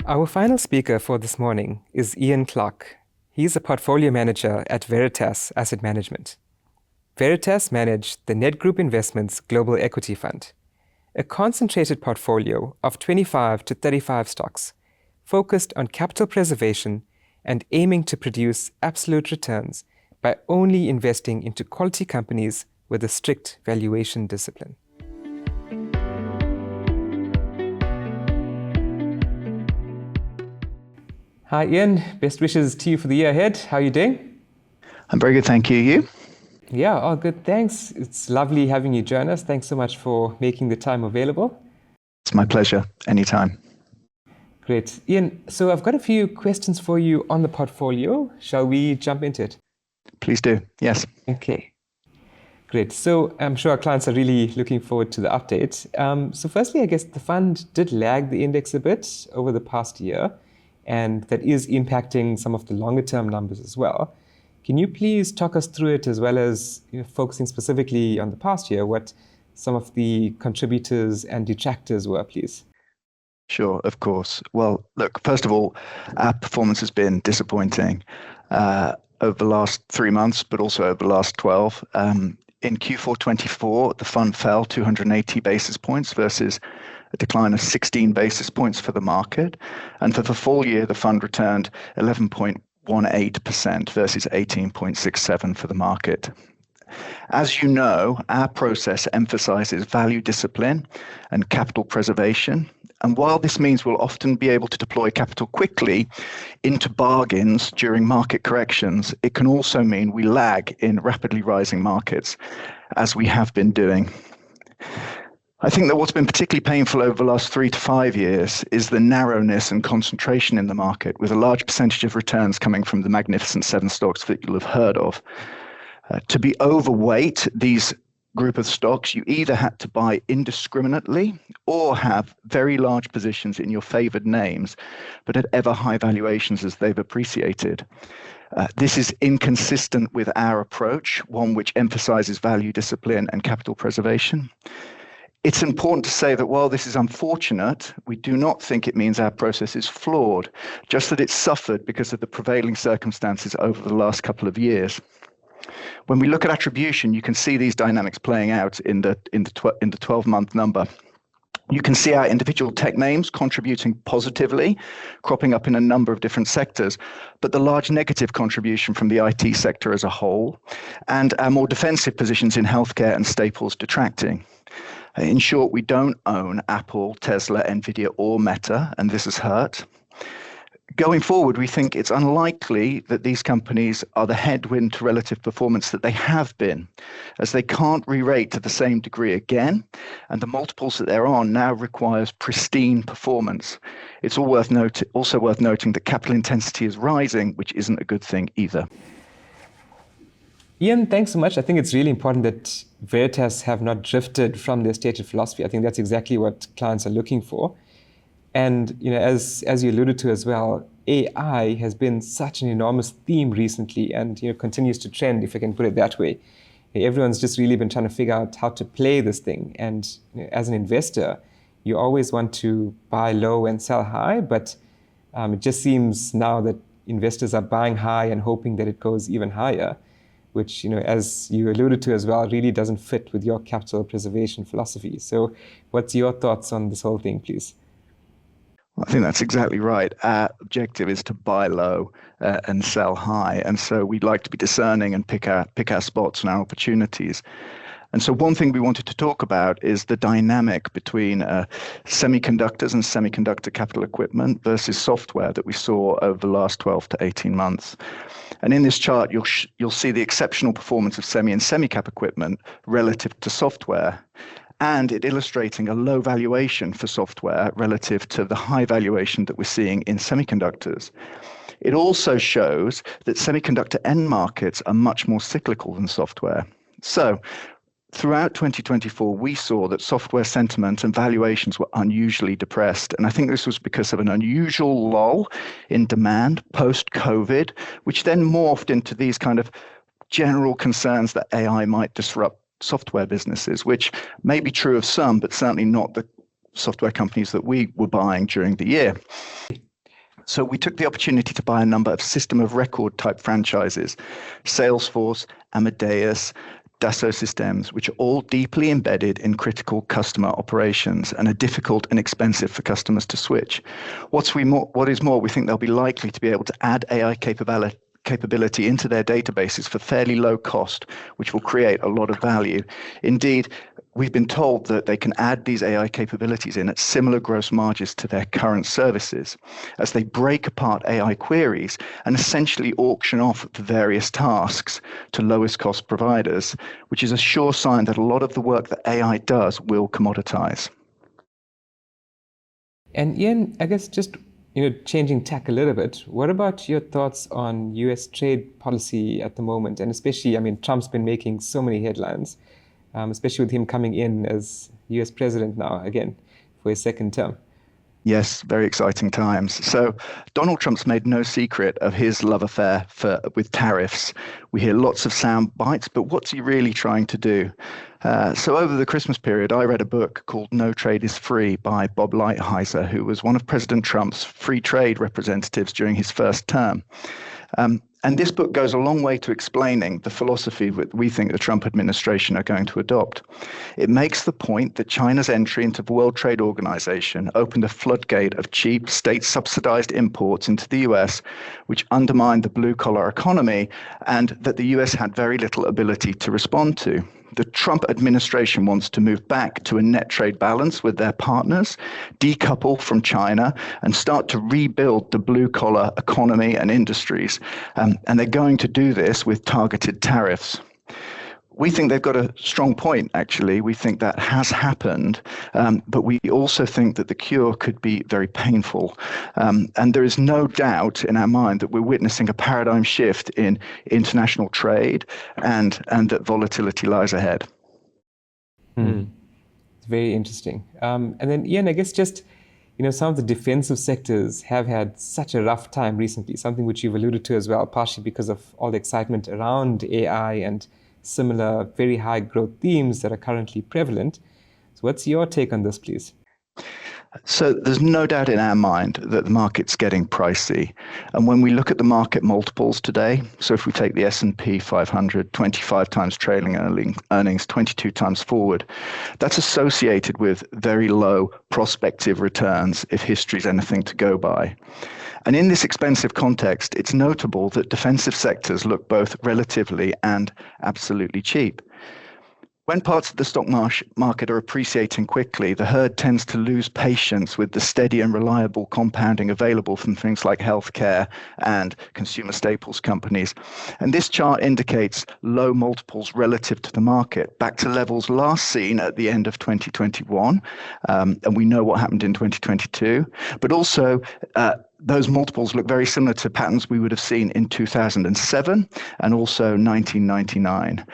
Our final speaker for this morning is Ian Clark. He's a portfolio manager at Veritas Asset Management. Veritas manage the Nedgroup Investments Global Equity Fund, a concentrated portfolio of 25 to 35 stocks focused on capital preservation and aiming to produce absolute returns by only investing into quality companies with a strict valuation discipline. Hi, Ian. Best wishes to you for the year ahead. How are you doing? I'm very good, thank you. You? Yeah, all good, thanks. It's lovely having you join us. Thanks so much for making the time available. It's my pleasure, anytime. Great. Ian, so I've got a few questions for you on the portfolio. Shall we jump into it? Please do, yes. Okay. Great. So I'm sure our clients are really looking forward to the update. So firstly, I guess the fund did lag the index a bit over the past year, and that is impacting some of the longer term numbers as well. Can you please talk us through it, as well as focusing specifically on the past year, what some of the contributors and detractors were, please? Sure, of course. Well, look, first of all, our performance has been disappointing over the last 3 months, but also over the last 12. In Q4 24, the fund fell 280 basis points versus a decline of 16 basis points for the market. And for the full year, the fund returned 11.18% versus 18.67% for the market. As you know, our process emphasizes value discipline and capital preservation. And while this means we'll often be able to deploy capital quickly into bargains during market corrections, it can also mean we lag in rapidly rising markets, as we have been doing. I think that what's been particularly painful over the last 3 to 5 years is the narrowness and concentration in the market, with a large percentage of returns coming from the Magnificent Seven stocks that you'll have heard of. To be overweight these group of stocks, you either had to buy indiscriminately or have very large positions in your favored names, but at ever high valuations as they've appreciated. This is inconsistent with our approach, one which emphasizes value discipline and capital preservation. It's important to say that while this is unfortunate, we do not think it means our process is flawed, just that it's suffered because of the prevailing circumstances over the last couple of years. When we look at attribution, you can see these dynamics playing out in the 12-month number. You can see our individual tech names contributing positively, cropping up in a number of different sectors, but the large negative contribution from the IT sector as a whole, and our more defensive positions in healthcare and staples detracting. In short, we don't own Apple, Tesla, Nvidia, or Meta, and this has hurt. Going forward, we think it's unlikely that these companies are the headwind to relative performance that they have been, as they can't re-rate to the same degree again, and the multiples that they're on now requires pristine performance. It's also worth noting that capital intensity is rising, which isn't a good thing either. Ian, thanks so much. I think it's really important that Veritas have not drifted from their stated philosophy. I think that's exactly what clients are looking for. And as you alluded to as well, AI has been such an enormous theme recently, and continues to trend, if I can put it that way. Everyone's just really been trying to figure out how to play this thing. And as an investor, you always want to buy low and sell high, but it just seems now that investors are buying high and hoping that it goes even higher, which, as you alluded to as well, really doesn't fit with your capital preservation philosophy. So what's your thoughts on this whole thing, please? I think that's exactly right. Our objective is to buy low and sell high. And so we'd like to be discerning and pick our spots and our opportunities. And so one thing we wanted to talk about is the dynamic between semiconductors and semiconductor capital equipment versus software that we saw over the last 12 to 18 months. And in this chart, you'll see the exceptional performance of semi and semi-cap equipment relative to software, and it illustrating a low valuation for software relative to the high valuation that we're seeing in semiconductors. It also shows that semiconductor end markets are much more cyclical than software. So throughout 2024, we saw that software sentiment and valuations were unusually depressed. And I think this was because of an unusual lull in demand post-COVID, which then morphed into these kind of general concerns that AI might disrupt software businesses, which may be true of some, but certainly not the software companies that we were buying during the year. So we took the opportunity to buy a number of system of record type franchises, Salesforce, Amadeus, Dassault Systems, which are all deeply embedded in critical customer operations and are difficult and expensive for customers to switch. What is more, we think they'll be likely to be able to add AI capability into their databases for fairly low cost, which will create a lot of value. Indeed, we've been told that they can add these AI capabilities in at similar gross margins to their current services as they break apart AI queries and essentially auction off the various tasks to lowest cost providers, which is a sure sign that a lot of the work that AI does will commoditize. And Ian, I guess just changing tack a little bit, what about your thoughts on US trade policy at the moment? And especially, Trump's been making so many headlines, especially with him coming in as US president now, again, for his second term. Yes, very exciting times. So Donald Trump's made no secret of his love affair with tariffs. We hear lots of sound bites, but what's he really trying to do? So over the Christmas period, I read a book called No Trade is Free by Bob Lighthizer, who was one of President Trump's free trade representatives during his first term. And this book goes a long way to explaining the philosophy that we think the Trump administration are going to adopt. It makes the point that China's entry into the World Trade Organization opened a floodgate of cheap state-subsidized imports into the US, which undermined the blue-collar economy, and that the US had very little ability to respond to. The Trump administration wants to move back to a net trade balance with their partners, decouple from China, and start to rebuild the blue-collar economy and industries. And they're going to do this with targeted tariffs. We think they've got a strong point, actually. We think that has happened, but we also think that the cure could be very painful. And there is no doubt in our mind that we're witnessing a paradigm shift in international trade and that volatility lies ahead. It's very interesting. And then, Ian, I guess just, some of the defensive sectors have had such a rough time recently, something which you've alluded to as well, partially because of all the excitement around AI and similar very high growth themes that are currently prevalent. So what's your take on this, please? So there's no doubt in our mind that the market's getting pricey. And when we look at the market multiples today, so if we take the S&P 500, 25 times trailing earnings, 22 times forward, that's associated with very low prospective returns if history's anything to go by. And in this expensive context, it's notable that defensive sectors look both relatively and absolutely cheap. When parts of the stock market are appreciating quickly, the herd tends to lose patience with the steady and reliable compounding available from things like healthcare and consumer staples companies. And this chart indicates low multiples relative to the market, back to levels last seen at the end of 2021. And we know what happened in 2022, but also those multiples look very similar to patterns we would have seen in 2007 and also 1999.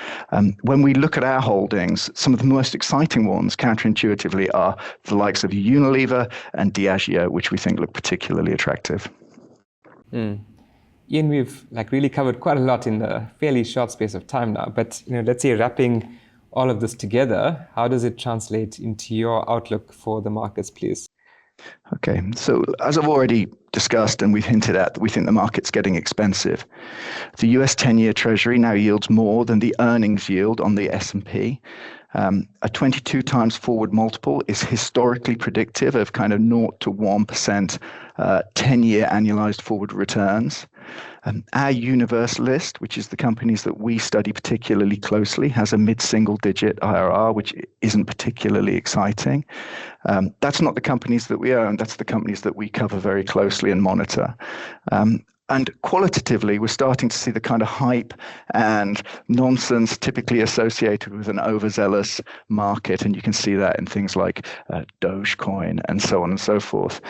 When we look at our holdings, some of the most exciting ones, counterintuitively, are the likes of Unilever and Diageo, which we think look particularly attractive. Ian, we've really covered quite a lot in a fairly short space of time now. But let's say wrapping all of this together, how does it translate into your outlook for the markets, please? Okay, so as I've already discussed and we've hinted at, we think the market's getting expensive. The US 10-year Treasury now yields more than the earnings yield on the S&P. A 22 times forward multiple is historically predictive of kind of 0 to 1% 10-year annualized forward returns. Our universalist, which is the companies that we study particularly closely, has a mid-single digit IRR, which isn't particularly exciting. That's not the companies that we own, that's the companies that we cover very closely and monitor. And qualitatively, we're starting to see the kind of hype and nonsense typically associated with an overzealous market. And you can see that in things like Dogecoin and so on and so forth.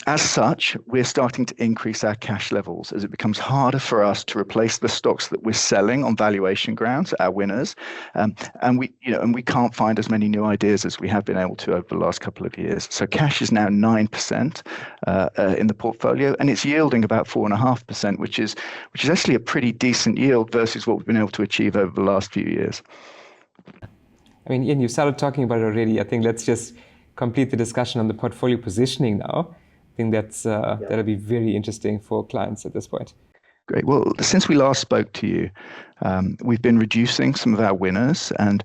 As such, we're starting to increase our cash levels as it becomes harder for us to replace the stocks that we're selling on valuation grounds, our winners. And we can't find as many new ideas as we have been able to over the last couple of years. So cash is now 9% in the portfolio, and it's yielding about 4.5%, which is actually a pretty decent yield versus what we've been able to achieve over the last few years. Ian, you started talking about it already. I think let's just complete the discussion on the portfolio positioning now. think that'll be very interesting for clients at this point. Great. Well, since we last spoke to you, we've been reducing some of our winners, and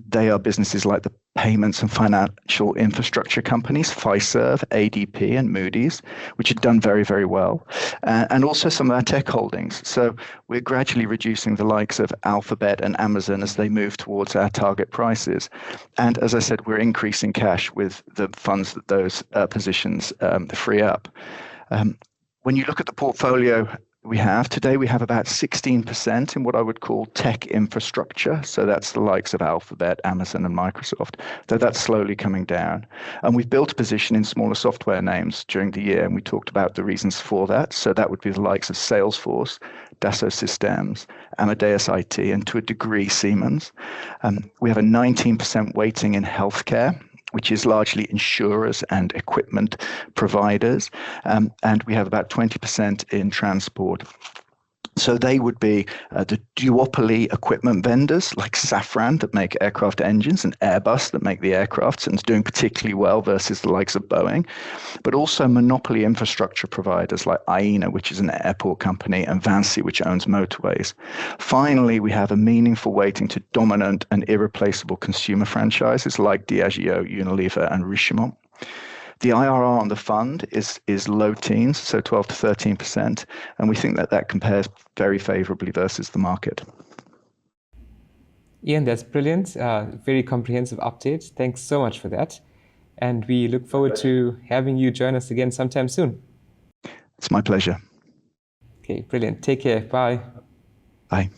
they are businesses like the payments and financial infrastructure companies, Fiserv, ADP, and Moody's, which have done very, very well, and also some of our tech holdings. So we're gradually reducing the likes of Alphabet and Amazon as they move towards our target prices. And as I said, we're increasing cash with the funds that those positions free up. When you look at the portfolio we have today, we have about 16% in what I would call tech infrastructure. So that's the likes of Alphabet, Amazon, and Microsoft. Though that's slowly coming down. And we've built a position in smaller software names during the year, and we talked about the reasons for that. So that would be the likes of Salesforce, Dassault Systems, Amadeus IT, and to a degree Siemens. We have a 19% weighting in healthcare, which is largely insurers and equipment providers. And we have about 20% in transport. So they would be the duopoly equipment vendors like Safran that make aircraft engines and Airbus that make the aircrafts and is doing particularly well versus the likes of Boeing, but also monopoly infrastructure providers like Aena, which is an airport company, and Vinci, which owns motorways. Finally, we have a meaningful weighting to dominant and irreplaceable consumer franchises like Diageo, Unilever, and Richemont. The IRR on the fund is low teens, so 12 to 13%, and we think that compares very favorably versus the market. Ian, that's brilliant. Very comprehensive update. Thanks so much for that. And we look forward to having you join us again sometime soon. It's my pleasure. Okay, brilliant. Take care. Bye. Bye.